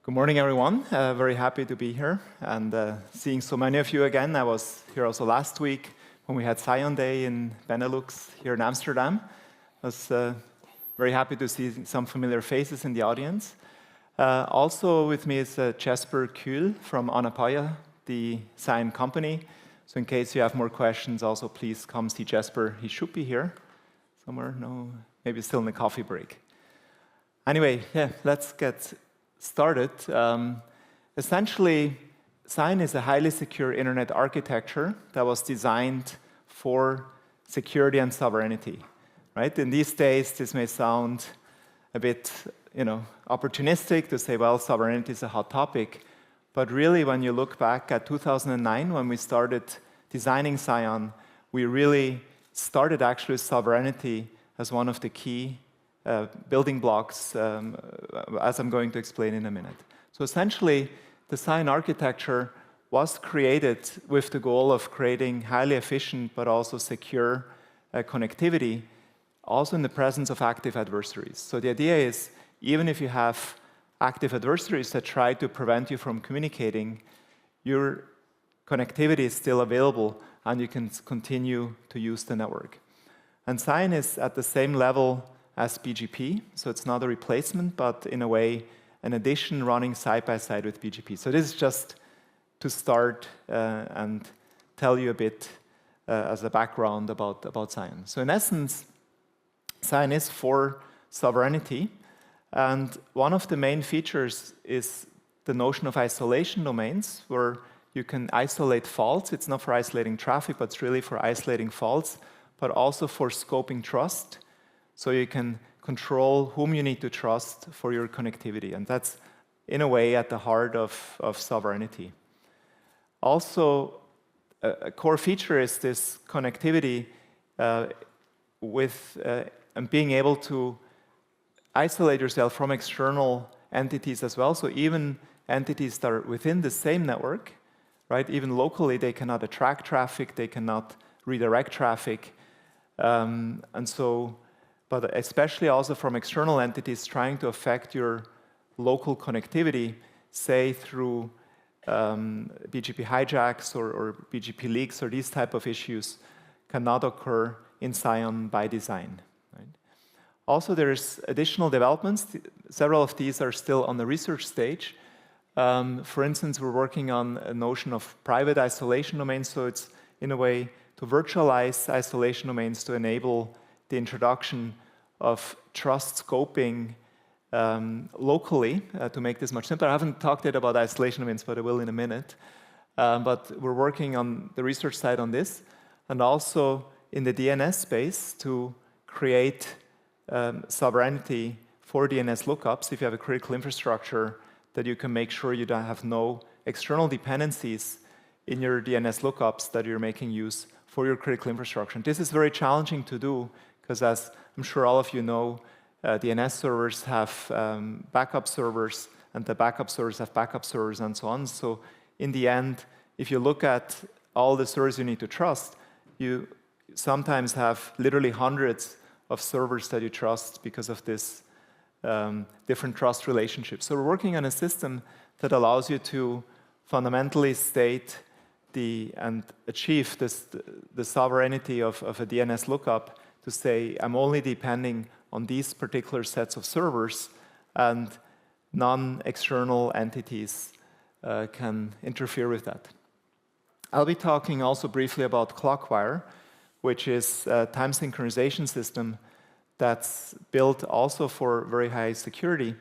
Good morning, everyone. Very happy to be here and seeing so many of you again. I was here also last week when we had SCION Day in Benelux here in Amsterdam. I was very happy to see some familiar faces in the audience. Also with me is Jesper Kuhl from Anapaya, the SCION company. So in case you have more questions, also please come see Jesper. He should be here somewhere. No, maybe still in the coffee break. Anyway, yeah, let's get started. Essentially, SCION is a highly secure internet architecture that was designed for security and sovereignty. Right? In these days, this may sound a bit, opportunistic to say, well, sovereignty is a hot topic. But really, when you look back at 2009, when we started designing SCION, we really started actually sovereignty as one of the key building blocks, as I'm going to explain in a minute. So essentially, the SCION architecture was created with the goal of creating highly efficient but also secure connectivity, also in the presence of active adversaries. So the idea is, even if you have active adversaries that try to prevent you from communicating, your connectivity is still available and you can continue to use the network. And SCION is at the same level as BGP, so it's not a replacement, but in a way, an addition running side by side with BGP. So this is just to start and tell you a bit as a background about SCION. So in essence, SCION is for sovereignty, and one of the main features is the notion of isolation domains, where you can isolate faults. It's not for isolating traffic, but it's really for isolating faults, but also for scoping trust. So you can control whom you need to trust for your connectivity. And that's, in a way, at the heart of sovereignty. Also, a core feature is this connectivity and being able to isolate yourself from external entities as well. So even entities that are within the same network, right? Even locally, they cannot attract traffic, they cannot redirect traffic. But especially also from external entities trying to affect your local connectivity, say through BGP hijacks or BGP leaks or these type of issues, cannot occur in SCION by design. Right? Also, there's additional developments. Several of these are still on the research stage. For instance, we're working on a notion of private isolation domains, so it's in a way to virtualize isolation domains to enable the introduction of trust scoping locally to make this much simpler. I haven't talked yet about isolation domains, but I will in a minute. But we're working on the research side on this, and also in the DNS space to create sovereignty for DNS lookups. If you have a critical infrastructure, that you can make sure you don't have no external dependencies in your DNS lookups that you're making use for your critical infrastructure. And this is very challenging to do, because as I'm sure all of you know, DNS servers have backup servers, and the backup servers have backup servers, and so on. So in the end, if you look at all the servers you need to trust, you sometimes have literally hundreds of servers that you trust because of this different trust relationships. So we're working on a system that allows you to fundamentally state and achieve the sovereignty of a DNS lookup, to say, I'm only depending on these particular sets of servers, and non-external entities can interfere with that. I'll be talking also briefly about Clockwire, which is a time synchronization system that's built also for very high security,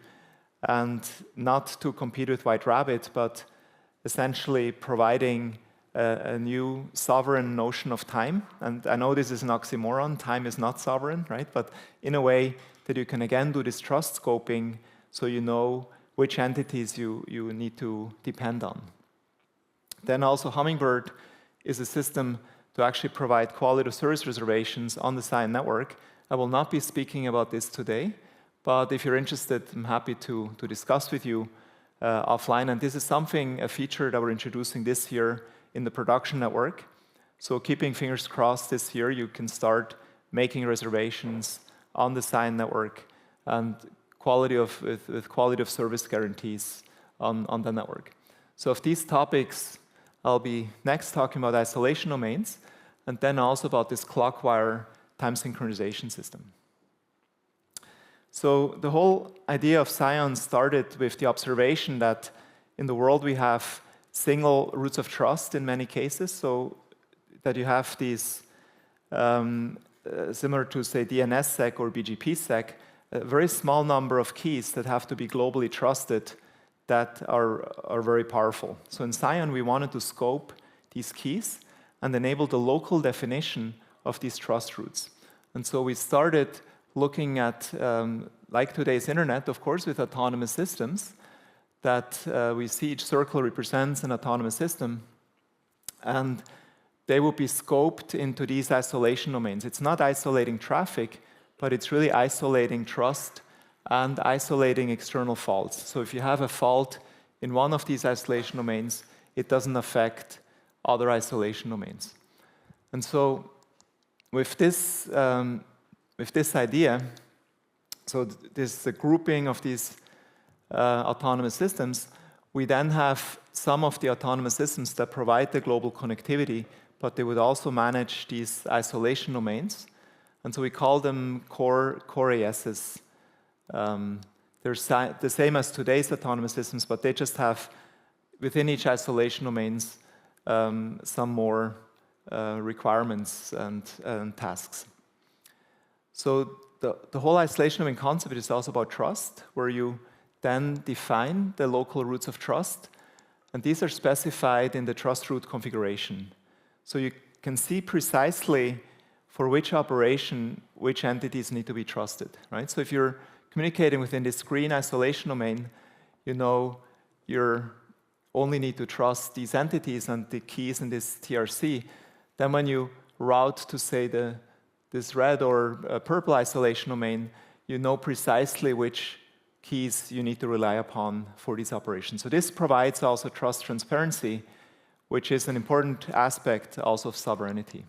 and not to compete with White Rabbit, but essentially providing a new sovereign notion of time. And I know this is an oxymoron, time is not sovereign, right? But in a way that you can again do this trust scoping, so you know which entities you need to depend on. Then also Hummingbird is a system to actually provide quality of service reservations on the SCION network. I will not be speaking about this today, but if you're interested, I'm happy to discuss with you offline. And this is a feature that we're introducing this year in the production network. So keeping fingers crossed, this year you can start making reservations on the SCION network, and with quality of service guarantees on the network. So of these topics, I'll be next talking about isolation domains, and then also about this Clockwire time synchronization system. So the whole idea of SCION started with the observation that in the world we have single roots of trust in many cases, so that you have these, similar to, say, DNSSEC or BGPsec, a very small number of keys that have to be globally trusted that are very powerful. So in SCION, we wanted to scope these keys and enable the local definition of these trust roots. And so we started looking at, like today's internet, of course, with autonomous systems, that we see each circle represents an autonomous system, and they will be scoped into these isolation domains. It's not isolating traffic, but it's really isolating trust and isolating external faults. So if you have a fault in one of these isolation domains, it doesn't affect other isolation domains. And so with this idea, so this is a grouping of these autonomous systems, we then have some of the autonomous systems that provide the global connectivity, but they would also manage these isolation domains. And so we call them core ASs. They're the same as today's autonomous systems, but they just have, within each isolation domains, some more requirements and tasks. So the whole isolation domain concept is also about trust, where you then define the local roots of trust, and these are specified in the trust root configuration. So you can see precisely for which operation, which entities need to be trusted, right? So if you're communicating within this green isolation domain, you know you only need to trust these entities and the keys in this TRC. Then when you route to, say, this red or purple isolation domain, you know precisely which keys you need to rely upon for these operations. So this provides also trust transparency, which is an important aspect also of sovereignty.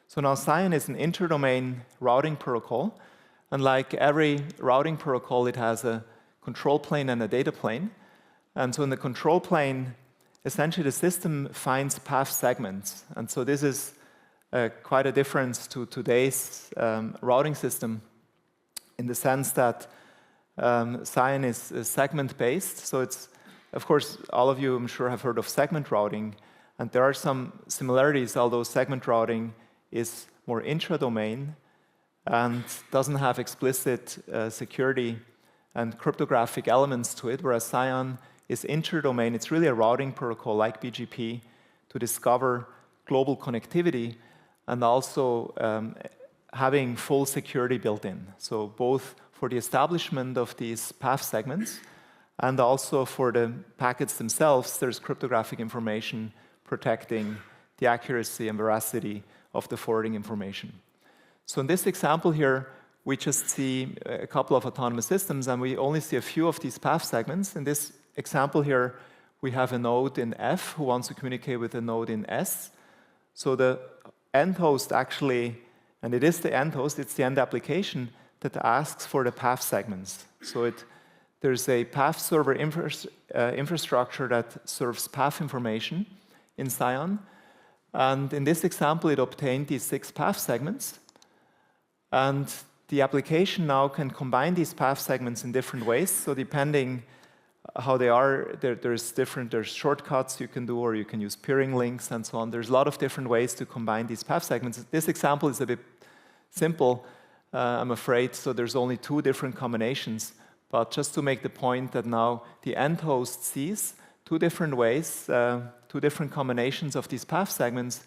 So now SCION is an interdomain routing protocol, and like every routing protocol, it has a control plane and a data plane. And so in the control plane, essentially the system finds path segments. And so this is quite a difference to today's routing system, in the sense that SCION is segment-based. So it's, of course, all of you, I'm sure, have heard of segment routing. And there are some similarities, although segment routing is more intra-domain and doesn't have explicit security and cryptographic elements to it, whereas SCION is inter-domain. It's really a routing protocol like BGP to discover global connectivity and also having full security built in. So both for the establishment of these path segments and also for the packets themselves, there's cryptographic information protecting the accuracy and veracity of the forwarding information. So in this example here, we just see a couple of autonomous systems, and we only see a few of these path segments. In this example here, we have a node in F who wants to communicate with a node in S. So the end host actually, and it is the end host, it's the end application that asks for the path segments. So there's a path server infrastructure that serves path information in SCION. And in this example, it obtained these 6 path segments. And the application now can combine these path segments in different ways. So depending how they are, there's shortcuts you can do, or you can use peering links and so on. There's a lot of different ways to combine these path segments. This example is a bit simple, I'm afraid, so there's only 2 different combinations. But just to make the point that now the end host sees 2 different ways, 2 different combinations of these path segments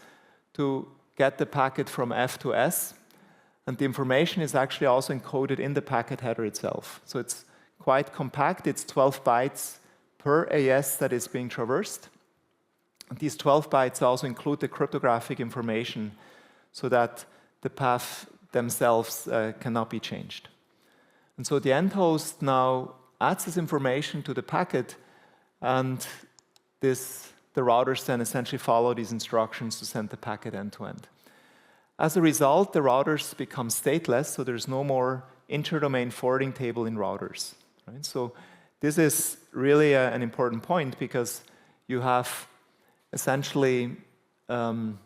to get the packet from F to S. And the information is actually also encoded in the packet header itself. So it's quite compact. It's 12 bytes per AS that is being traversed. And these 12 bytes also include the cryptographic information so that the path themselves cannot be changed. And so the end host now adds this information to the packet, and the routers then essentially follow these instructions to send the packet end-to-end. As a result, the routers become stateless, so there's no more inter-domain forwarding table in routers. Right? So this is really an important point because you have essentially no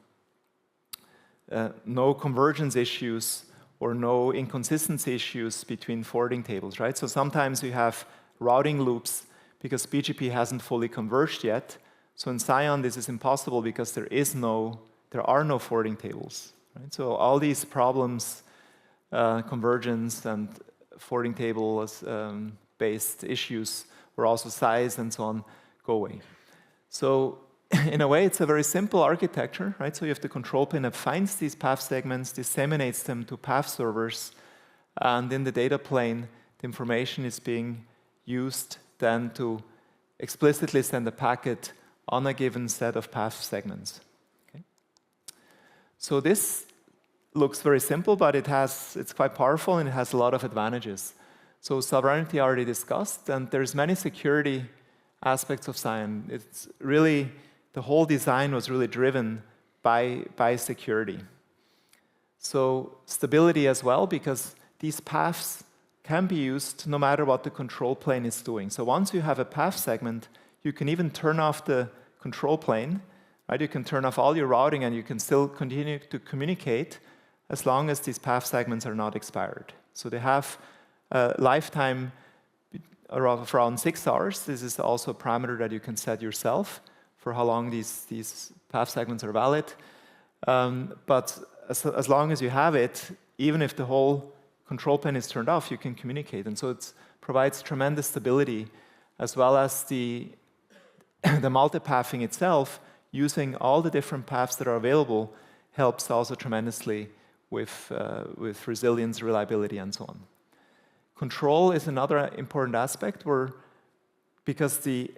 convergence issues or no inconsistency issues between forwarding tables, right? So sometimes you have routing loops because BGP hasn't fully converged yet. So in SCION, this is impossible because there are no forwarding tables, right? So all these problems, convergence and forwarding tables based issues, or also size and so on, go away. So in a way, it's a very simple architecture, right? So you have the control plane that finds these path segments, disseminates them to path servers, and in the data plane, the information is being used then to explicitly send a packet on a given set of path segments. Okay? So this looks very simple, but it's quite powerful and it has a lot of advantages. So sovereignty I already discussed, and there's many security aspects of SCION. It's really, the whole design was really driven by security. So stability as well, because these paths can be used no matter what the control plane is doing. So once you have a path segment, you can even turn off the control plane, right? You can turn off all your routing and you can still continue to communicate as long as these path segments are not expired. So they have a lifetime of around 6 hours. This is also a parameter that you can set yourself for how long these path segments are valid. But as long as you have it, even if the whole control plane is turned off, you can communicate. And so it provides tremendous stability, as well as the multipathing itself, using all the different paths that are available, helps also tremendously with resilience, reliability, and so on. Control is another important aspect because the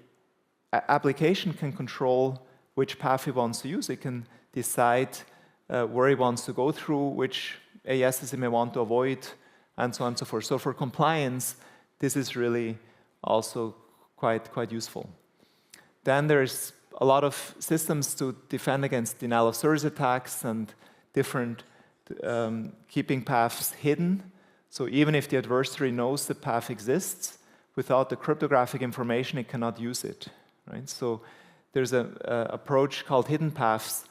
application can control which path it wants to use. It can decide where it wants to go through, which AESs it may want to avoid, and so on and so forth. So for compliance, this is really also quite useful. Then there's a lot of systems to defend against denial of service attacks and different keeping paths hidden. So even if the adversary knows the path exists, without the cryptographic information, it cannot use it, right? So there's an approach called hidden paths,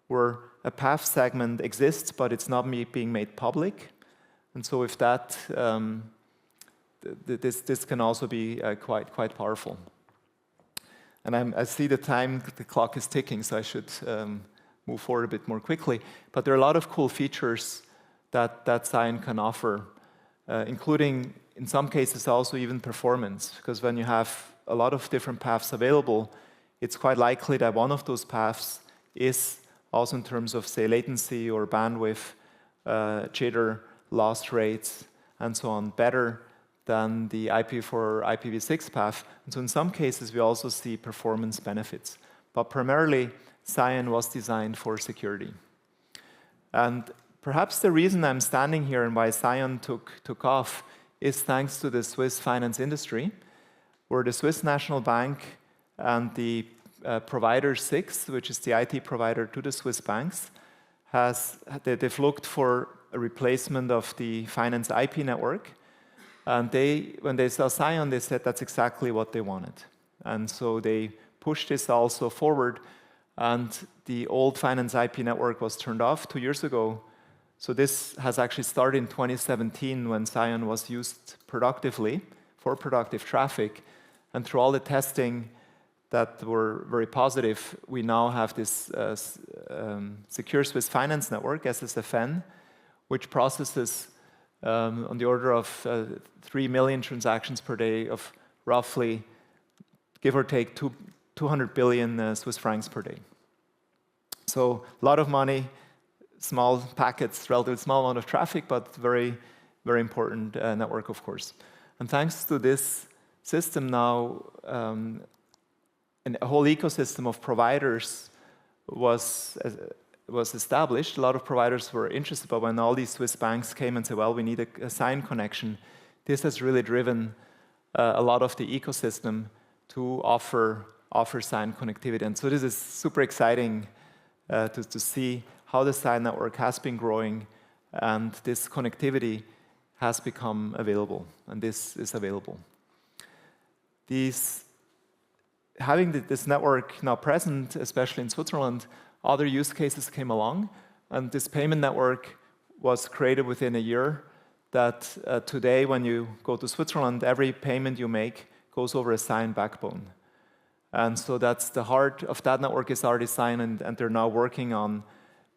where a path segment exists, but it's not being made public. And so with that, this can also be quite powerful. And I see the clock is ticking, so I should move forward a bit more quickly. But there are a lot of cool features that SCION can offer, including, in some cases, also even performance. Because when you have a lot of different paths available, it's quite likely that one of those paths is also in terms of, say, latency or bandwidth, jitter, loss rates, and so on, better than the IPv4 or IPv6 path. And so in some cases, we also see performance benefits. But primarily, SCION was designed for security. And perhaps the reason I'm standing here and why SCION took off is thanks to the Swiss finance industry, where the Swiss National Bank and the provider SIX, which is the IT provider to the Swiss banks, they've looked for a replacement of the finance IP network. And when they saw SCION, they said that's exactly what they wanted. And so they pushed this also forward. And the old finance IP network was turned off 2 years ago. So this has actually started in 2017 when SCION was used productively for productive traffic. And through all the testing that were very positive, we now have this secure Swiss finance network, SSFN, which processes on the order of 3 million transactions per day of roughly, give or take, 200 billion Swiss francs per day. So a lot of money, small packets, relatively small amount of traffic, but very, very important network, of course. And thanks to this system now, a whole ecosystem of providers was established. A lot of providers were interested, but when all these Swiss banks came and said, well, we need a SCION connection, this has really driven a lot of the ecosystem to offer SCION connectivity. And so this is super exciting to see how the SCION network has been growing, and this connectivity has become available, and this is available. having this network now present, especially in Switzerland, other use cases came along, and this payment network was created within a year. That today, when you go to Switzerland, every payment you make goes over a SCION backbone. And so that's the heart of that network is already SCION, and they're now working on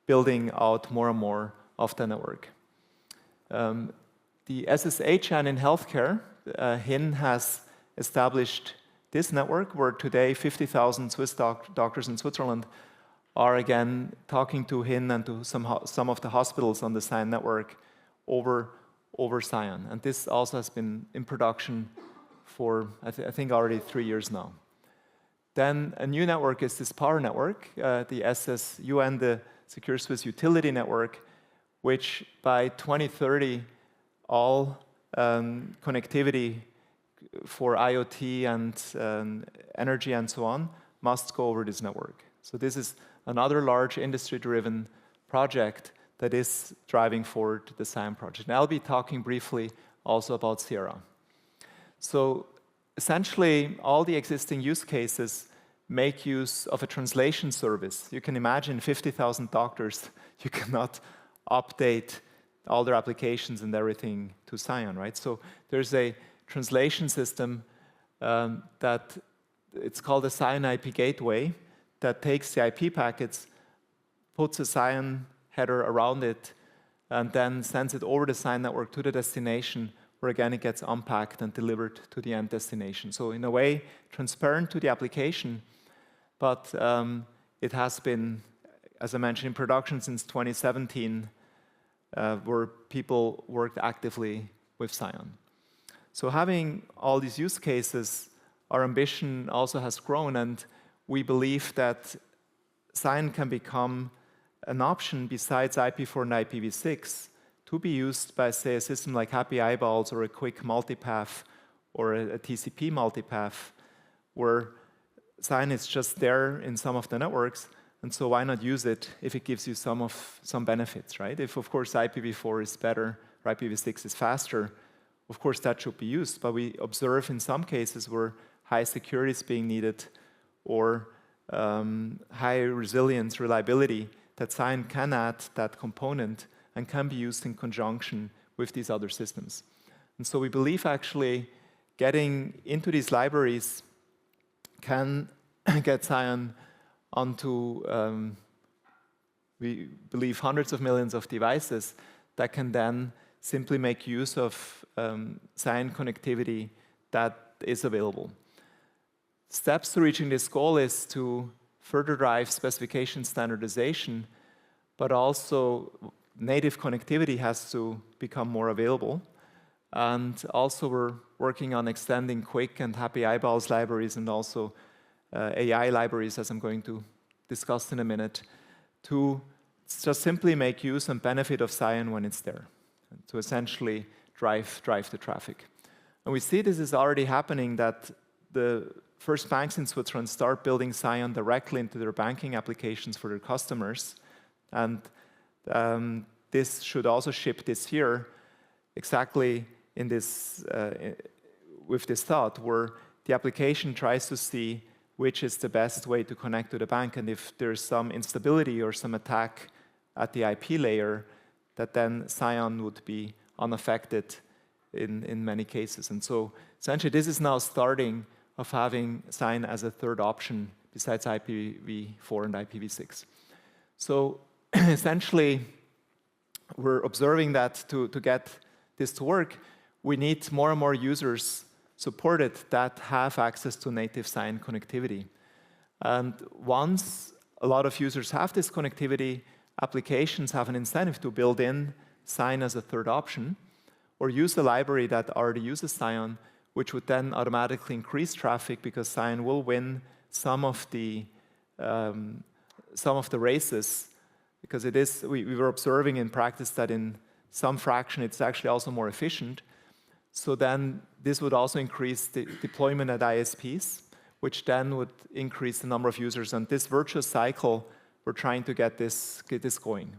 building out more and more of the network. The SSHN in healthcare, HIN has established this network where today 50,000 Swiss doctors in Switzerland are again talking to HIN and to some of the hospitals on the SCION network over SCION. And this also has been in production for, I think, already 3 years now. Then a new network is this power network, the SCION, the Secure Swiss Utility Network, which by 2030, all connectivity for IoT and energy and so on must go over this network. So this is another large industry-driven project that is driving forward the SCION project. And I'll be talking briefly also about Sierra. So essentially, all the existing use cases make use of a translation service. You can imagine 50,000 doctors, you cannot update all their applications and everything to SCION, right? So there's a translation system that it's called a SCION IP gateway that takes the IP packets, puts a SCION header around it, and then sends it over the SCION network to the destination, where again it gets unpacked and delivered to the end destination. So in a way, transparent to the application, but it has been, as I mentioned, in production since 2017, where people worked actively with SCION. So having all these use cases, our ambition also has grown, and we believe that SCION can become an option besides IP4 and IPv6 to be used by, say, a system like Happy Eyeballs or a quick multipath or a TCP multipath, where SCION is just there in some of the networks, and so why not use it if it gives you some benefits, right? If, of course, IPv4 is better or IPv6 is faster, of course, that should be used. But we observe in some cases where high security is being needed or high resilience, reliability, that SCION can add that component and can be used in conjunction with these other systems. And so we believe actually getting into these libraries can get SCION onto, we believe, hundreds of millions of devices that can then simply make use of SCION connectivity that is available. Steps to reaching this goal is to further drive specification standardization, but also native connectivity has to become more available. And also we're working on extending Quick and Happy Eyeballs libraries and also AI libraries, as I'm going to discuss in a minute, to just simply make use and benefit of SCION when it's there, to essentially drive the traffic. And we see this is already happening, that the first banks in Switzerland start building SCION directly into their banking applications for their customers. And this should also ship this year, exactly in this, with this thought, where the application tries to see which is the best way to connect to the bank, and if there's some instability or some attack at the IP layer, that then SCION would be unaffected in many cases. And so essentially this is now starting of having SCION as a third option besides IPv4 and IPv6. So essentially we're observing that to get this to work, we need more and more users supported that have access to native SCION connectivity. And once a lot of users have this connectivity, applications have an incentive to build in SCION as a third option, or use a library that already uses SCION, which would then automatically increase traffic because SCION will win some of the races, because it is, we were observing in practice that in some fraction it's actually also more efficient. So then this would also increase the deployment at ISPs, which then would increase the number of users. And this virtuous cycle, we're trying to get this going.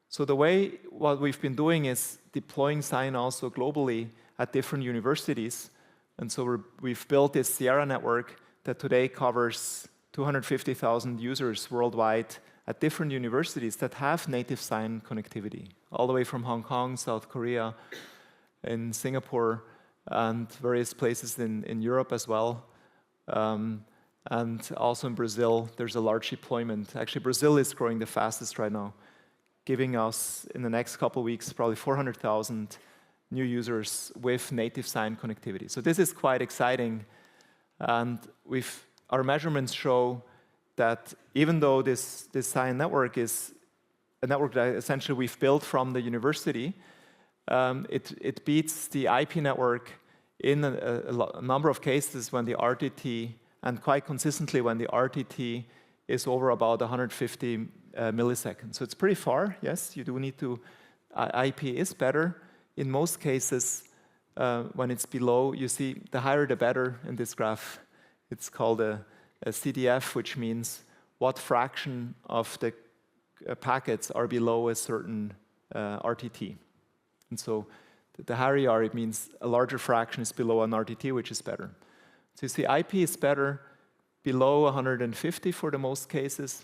So the way what we've been doing is deploying SCION also globally at different universities, And so we've built this Sierra network that today covers 250,000 users worldwide at different universities that have native SCION connectivity, all the way from Hong Kong, South Korea, in Singapore, and various places in Europe as well. And also in Brazil, there's a large deployment. Actually, Brazil is growing the fastest right now, giving us, in the next couple of weeks, probably 400,000 new users with native SCION connectivity. So this is quite exciting. And our measurements show that even though this SCION network is a network that essentially we've built from the university, it beats the IP network in a number of cases when the RTT, and quite consistently when the RTT is over about 150 milliseconds. So it's pretty far, yes, you do need to, IP is better. In most cases, when it's below, you see the higher the better in this graph. It's called a CDF, which means what fraction of the packets are below a certain RTT. And so the higher you are, it means a larger fraction is below an RTT, which is better. So you see IP is better below 150 for the most cases.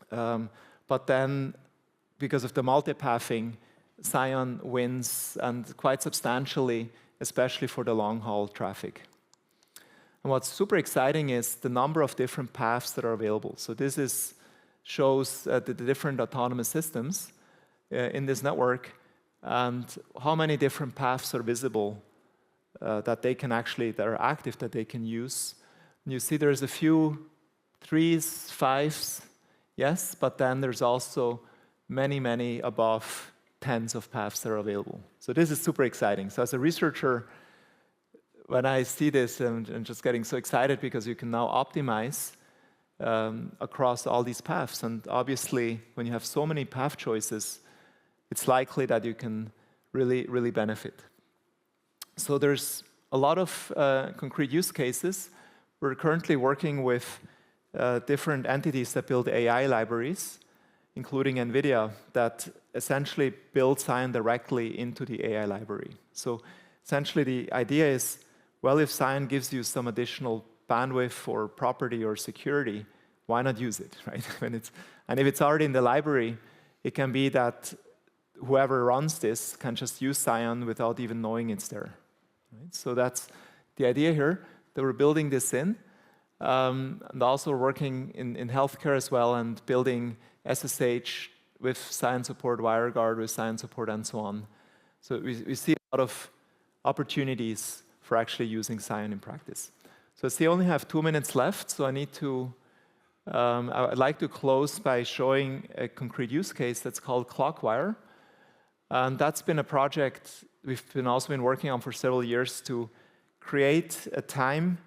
But then, because of the multipathing, SCION wins, and quite substantially, especially for the long-haul traffic. And what's super exciting is the number of different paths that are available. So this shows the different autonomous systems in this network and how many different paths are visible that are active, that they can use. And you see there's a few 3s, 5s, yes, but then there's also many, many above tens of paths that are available. So this is super exciting. So as a researcher, when I see this, I'm just getting so excited because you can now optimize across all these paths. And obviously, when you have so many path choices, it's likely that you can really, really benefit. So there's a lot of concrete use cases. We're currently working with different entities that build AI libraries, including NVIDIA, that essentially build SCION directly into the AI library. So essentially the idea is, well, if SCION gives you some additional bandwidth or property or security, why not use it, right? And if it's already in the library, it can be that whoever runs this can just use SCION without even knowing it's there. Right? So that's the idea here, that we're building this in, and also working in healthcare as well, and building SSH with SCION support, WireGuard with SCION support, and so on. So we see a lot of opportunities for actually using SCION in practice. So I see I only have 2 minutes left, so I'd like to close by showing a concrete use case that's called Clockwire. And that's been a project we've also been working on for several years to create a time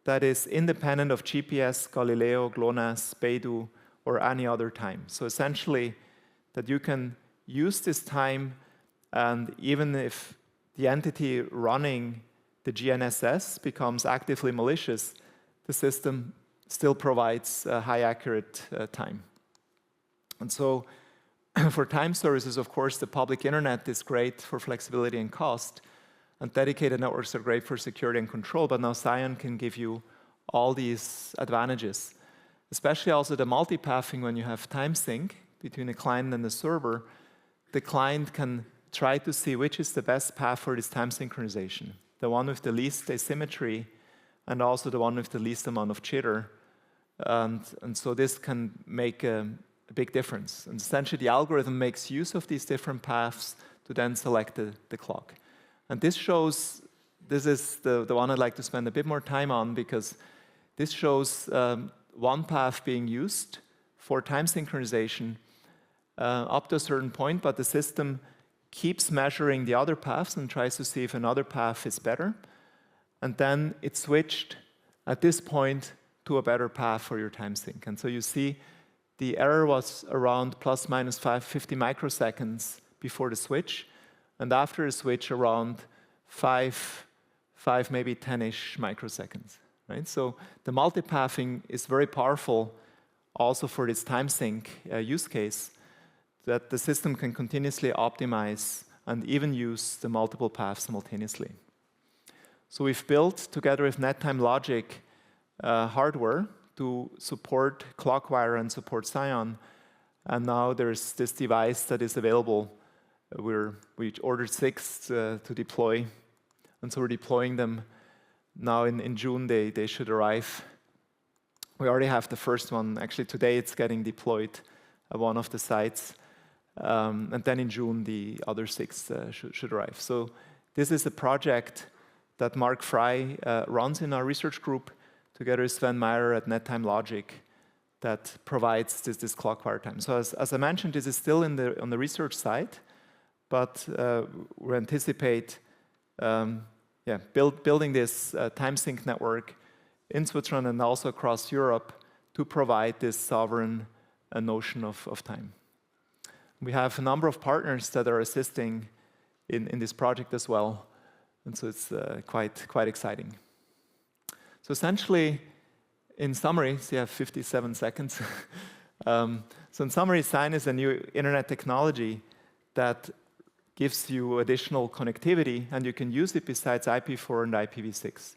that is independent of GPS, Galileo, GLONASS, Beidou, or any other time. So essentially, that you can use this time, and even if the entity running the GNSS becomes actively malicious, the system still provides a high accurate time. And so for time services, of course, the public internet is great for flexibility and cost, and dedicated networks are great for security and control, but now SCION can give you all these advantages, especially also the multipathing. When you have time sync between the client and the server, the client can try to see which is the best path for this time synchronization, the one with the least asymmetry and also the one with the least amount of jitter. And so this can make a big difference. And essentially, the algorithm makes use of these different paths to then select the clock. And this shows, this is the one I'd like to spend a bit more time on, because this shows one path being used for time synchronization up to a certain point, but the system keeps measuring the other paths and tries to see if another path is better. And then it switched at this point to a better path for your time sync. And so you see the error was around plus minus 50 microseconds before the switch, and after the switch around 5 maybe 10-ish microseconds. Right? So the multipathing is very powerful also for this time sync use case, that the system can continuously optimize and even use the multiple paths simultaneously. So we've built, together with NetTime Logic, hardware to support Clockwire and support SCION. And now there's this device that is available. We ordered 6 to deploy. And so we're deploying them now in June. They should arrive. We already have the first one. Actually, today it's getting deployed at one of the sites. And then in June, the other 6 should arrive. So this is a project that Mark Fry runs in our research group, together with Sven Meyer at NetTime Logic, that provides this Clockwire time. So as I mentioned, this is still on the research side, but we anticipate building this time sync network in Switzerland and also across Europe to provide this sovereign notion of time. We have a number of partners that are assisting in this project as well, and so it's quite exciting. So essentially, in summary, so you have 57 seconds. So in summary, SCION is a new internet technology that gives you additional connectivity, and you can use it besides IPv4 and IPv6.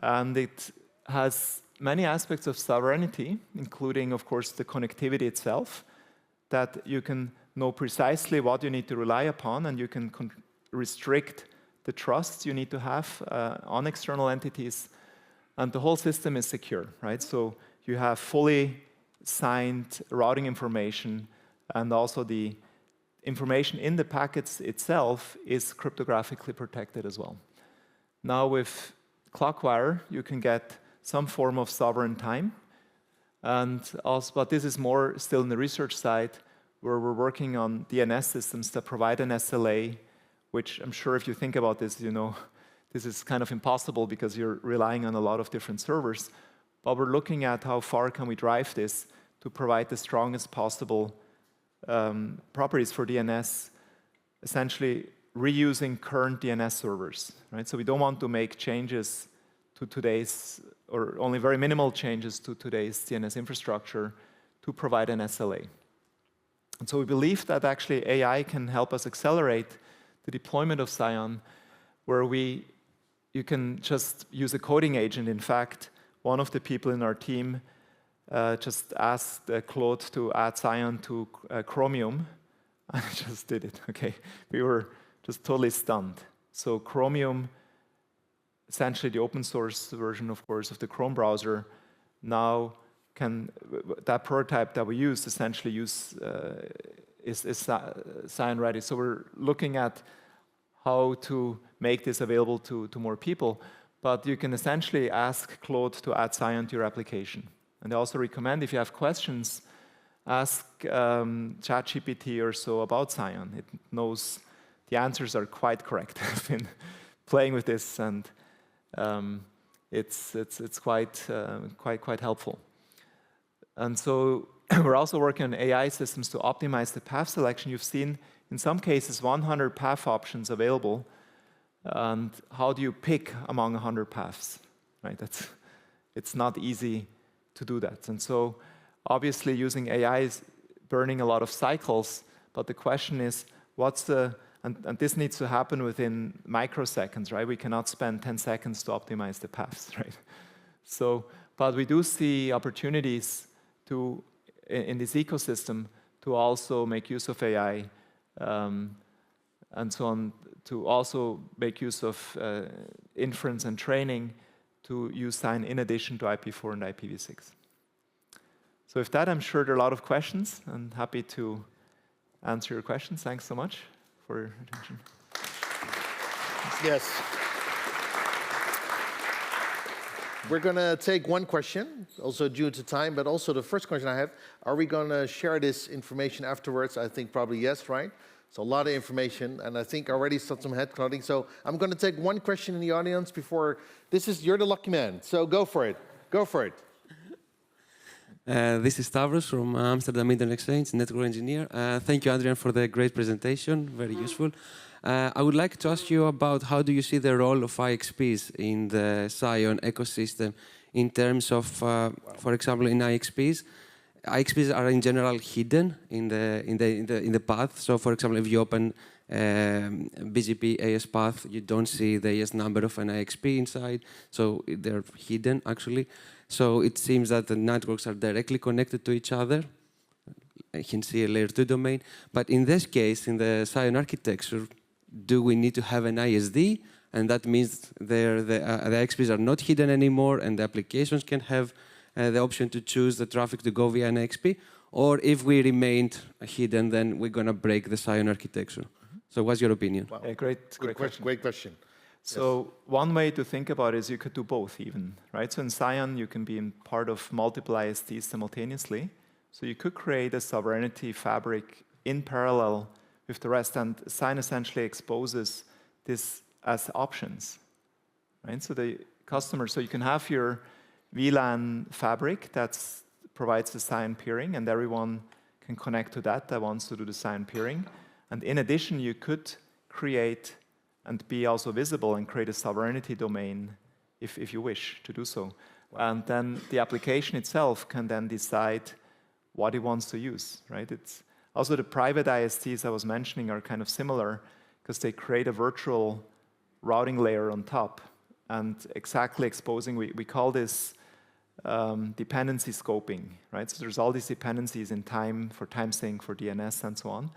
And it has many aspects of sovereignty, including, of course, the connectivity itself, that you can know precisely what you need to rely upon, and you can restrict the trust you need to have on external entities, and the whole system is secure, right? So you have fully signed routing information, and also the information in the packets itself is cryptographically protected as well. Now with Clockwire, you can get some form of sovereign time, and also, but this is more still in the research side, where we're working on DNS systems that provide an SLA, which I'm sure if you think about this, you know, this is kind of impossible because you're relying on a lot of different servers. But we're looking at how far can we drive this to provide the strongest possible properties for DNS, essentially reusing current DNS servers, right? So we don't want to make changes to today's, or only very minimal changes to today's DNS infrastructure to provide an SLA. And so we believe that actually AI can help us accelerate the deployment of SCION, where you can just use a coding agent. In fact, one of the people in our team just asked Claude to add SCION to Chromium, and I just did it, okay? We were just totally stunned. So Chromium, essentially the open source version, of course, of the Chrome browser, now that prototype that we use essentially is SCION ready. So we're looking at how to make this available to more people, but you can essentially ask Claude to add SCION to your application. And I also recommend, if you have questions, ask ChatGPT or so about SCION. It knows the answers are quite correct. I've been playing with this, and it's quite helpful. And so we're also working on AI systems to optimize the path selection. You've seen, in some cases, 100 path options available. And how do you pick among 100 paths, right? It's not easy to do that. And so obviously using AI is burning a lot of cycles, but the question is, and this needs to happen within microseconds, right? We cannot spend 10 seconds to optimize the paths, right? So, but we do see opportunities in this ecosystem to also make use of AI and so on, to also make use of inference and training to use SCION in addition to IPv4 and IPv6. So with that, I'm sure there are a lot of questions. I'm happy to answer your questions. Thanks so much for your attention. Yes. We're going to take one question, also due to time, but also the first question I have, are we going to share this information afterwards? I think probably yes, right? So a lot of information, and I think already some head nodding. So I'm going to take one question in the audience before, you're the lucky man, so go for it. Go for it. This is Stavros from Amsterdam Internet Exchange, network engineer. Thank you, Adrian, for the great presentation, very useful. I would like to ask you about how do you see the role of IXPs in the SCION ecosystem in terms of, for example, in IXPs are in general hidden in the path. So, for example, if you open BGP AS path, you don't see the AS number of an IXP inside, so they're hidden actually. So it seems that the networks are directly connected to each other. You can see a layer 2 domain. But in this case, in the SCION architecture, do we need to have an ISD? And that means the IXPs are not hidden anymore, and the applications can have the option to choose the traffic to go via an IXP. Or if we remained hidden, then we're going to break the SCION architecture. So what's your opinion? Wow. Great question. Great question. So one way to think about it is you could do both even, right? So in SCION, you can be in part of multiple ISDs simultaneously. So you could create a sovereignty fabric in parallel with the rest, and SCION essentially exposes this as options, right? So the customer, so you can have your VLAN fabric that provides the SCION peering, and everyone can connect to that wants to do the SCION peering. And in addition, you could create and be also visible and create a sovereignty domain if you wish to do so. And then the application itself can then decide what it wants to use, right? It's also the private ISTs I was mentioning are kind of similar because they create a virtual routing layer on top and exactly exposing, we call this dependency scoping, right? So there's all these dependencies in time for time sync, for DNS, and so on.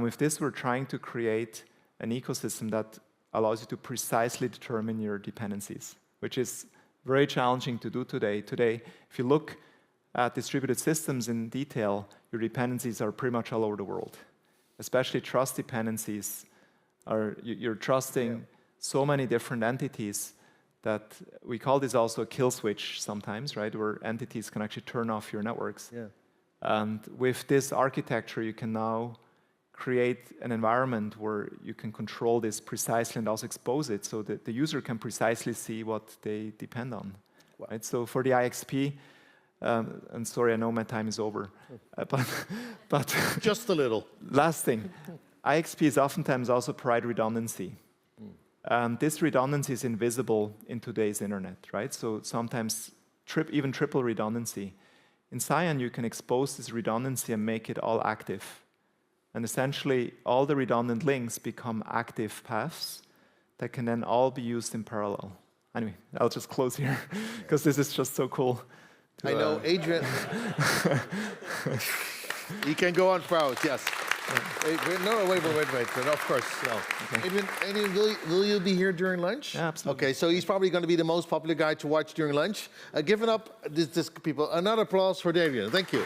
With this, we're trying to create an ecosystem that allows you to precisely determine your dependencies, which is very challenging to do today. Today, if you look at distributed systems in detail, your dependencies are pretty much all over the world. Especially trust dependencies you're trusting so many different entities that we call this also a kill switch sometimes, right? Where entities can actually turn off your networks. Yeah. And with this architecture, you can now create an environment where you can control this precisely and also expose it so that the user can precisely see what they depend on. Wow. Right? So for the IXP, and sorry, I know my time is over, but just a little. Last thing, IXPs oftentimes also provide redundancy. This redundancy is invisible in today's internet, right? So sometimes even triple redundancy. In SCION, you can expose this redundancy and make it all active. And essentially, all the redundant links become active paths that can then all be used in parallel. Anyway, I'll just close here, because this is just so cool. I know, Adrian. You can go on proud, yes. No, wait. No, of course, no. Okay. Adrian, will you be here during lunch? Yeah, absolutely. Okay, so he's probably going to be the most popular guy to watch during lunch. Give it up, this people. Another applause for Adrian. Thank you.